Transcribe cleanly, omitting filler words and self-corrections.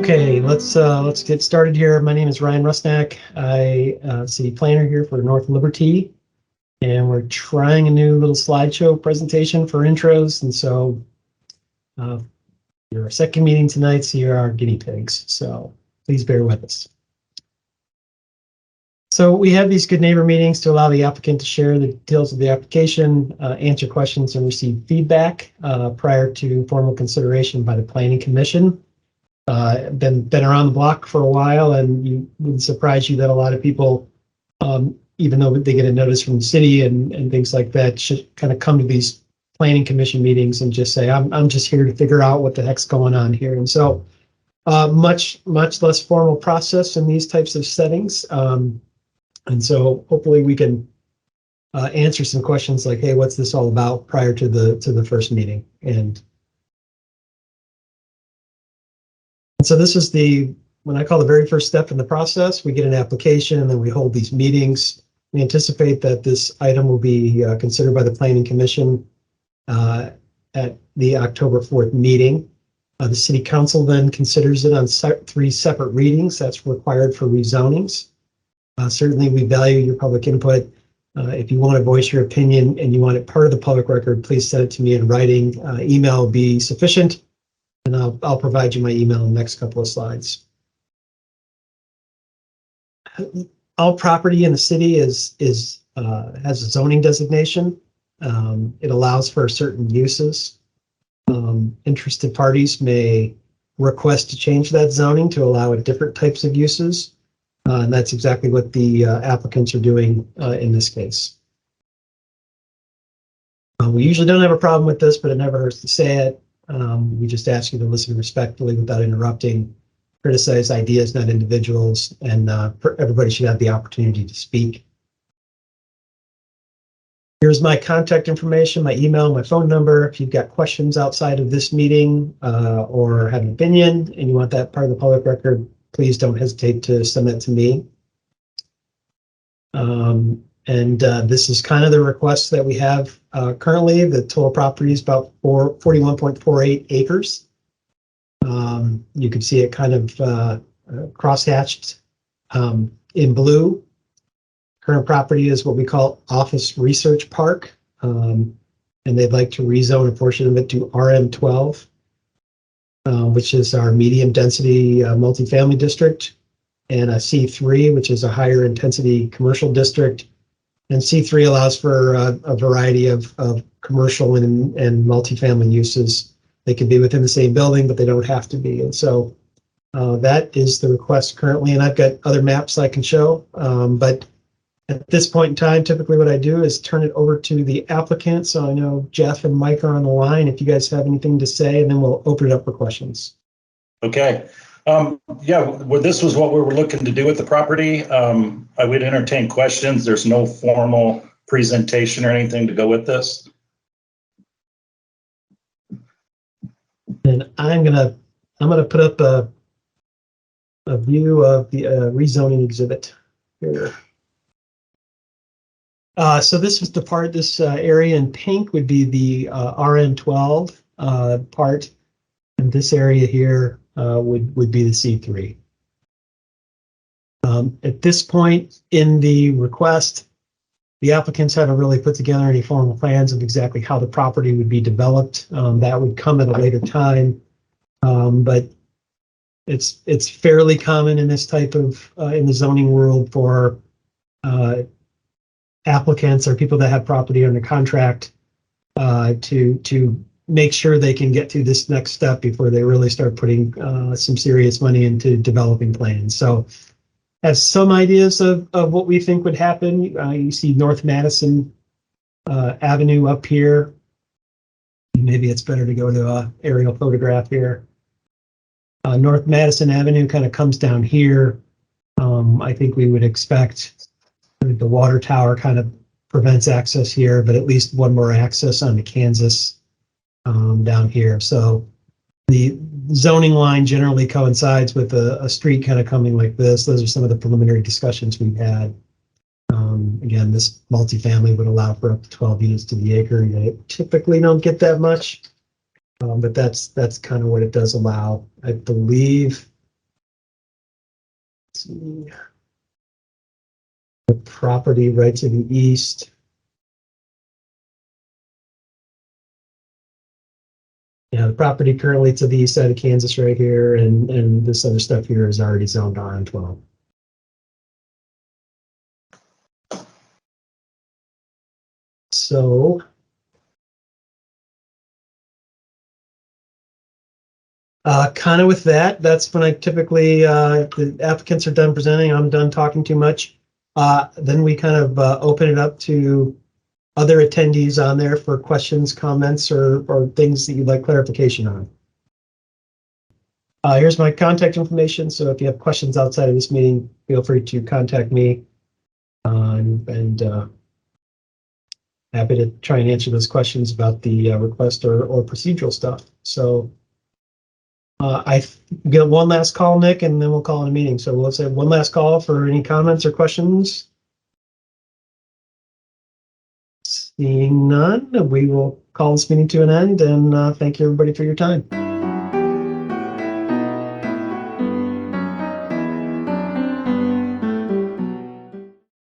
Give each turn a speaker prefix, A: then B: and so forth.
A: Okay, let's get started here. My name is Ryan Rusnak. I city planner here for North Liberty, and we're trying a new little slideshow presentation for intros. And so, your second meeting tonight, so you're our guinea pigs. So please bear with us. So we have these good neighbor meetings to allow the applicant to share the details of the application, answer questions, and receive feedback prior to formal consideration by the Planning Commission. Been around the block for a while, and you would surprise you that a lot of people, even though they get a notice from the city and things like that, should kind of come to these Planning Commission meetings and just say, I'm just here to figure out what the heck's going on here. And so much less formal process in these types of settings. And so hopefully we can answer some questions like, hey, what's this all about prior to the first meeting? And so this is what I call the very first step in the process. We get an application and then we hold these meetings. We anticipate that this item will be considered by the Planning Commission at the October 4th meeting. The City Council then considers it on 3 separate readings. That's required for rezonings. Certainly, we value your public input. If you want to voice your opinion and you want it part of the public record, please send it to me in writing. Email will be sufficient, and I'll provide you my email in the next couple of slides. All property in the city has a zoning designation. It allows for certain uses. Interested parties may request to change that zoning to allow different types of uses. And that's exactly what the applicants are doing in this case. We usually don't have a problem with this, but it never hurts to say it. We just ask you to listen respectfully without interrupting, criticize ideas, not individuals, and everybody should have the opportunity to speak. Here's my contact information, my email, my phone number. If you've got questions outside of this meeting or have an opinion and you want that part of the public record, please don't hesitate to send that to me. This is kind of the request that we have currently. The total property is about 41.48 acres. You can see it kind of cross-hatched in blue. Current property is what we call Office Research Park, and they'd like to rezone a portion of it to RM12. Which is our medium density multifamily district, and a C3, which is a higher intensity commercial district. And C3 allows for a variety of commercial and multifamily uses. They can be within the same building, but they don't have to be. And so that is the request currently. And I've got other maps I can show, but at this point in time, typically what I do is turn it over to the applicant. So I know Jeff and Mike are on the line. If you guys have anything to say, and then we'll open it up for questions.
B: Okay. Yeah, well, this was what we were looking to do with the property. I would entertain questions. There's no formal presentation or anything to go with this.
A: And I'm gonna put up a view of the rezoning exhibit here. So this is the part, this area in pink would be the RM12 part, and this area here would be the C3. At this point in the request, the applicants haven't really put together any formal plans of exactly how the property would be developed. That would come at a later time, but it's fairly common in this type of in the zoning world for applicants or people that have property under contract to make sure they can get to this next step before they really start putting some serious money into developing plans. So have some ideas of what we think would happen. You see North Madison Avenue up here. Maybe it's better to go to an aerial photograph here. North Madison Avenue kind of comes down here. I think we would expect the water tower kind of prevents access here, but at least one more access onto Kansas down here. So the zoning line generally coincides with a street kind of coming like this. Those are some of the preliminary discussions we've had. Again, this multifamily would allow for up to 12 units to the acre. You typically don't get that much, but that's kind of what it does allow. I believe see. The property right to the east. Yeah, the property currently to the east side of Kansas right here, and this other stuff here is already zoned RN12. So kind of with that, that's when I typically, the applicants are done presenting, I'm done talking too much. Then we kind of open it up to other attendees on there for questions, comments, or things that you'd like clarification on. Here's my contact information, so if you have questions outside of this meeting, feel free to contact me. And happy to try and answer those questions about the request or procedural stuff. So I get one last call, Nick, and then we'll call it a meeting. So let's say one last call for any comments or questions. Seeing none, we will call this meeting to an end, and thank you everybody for your time.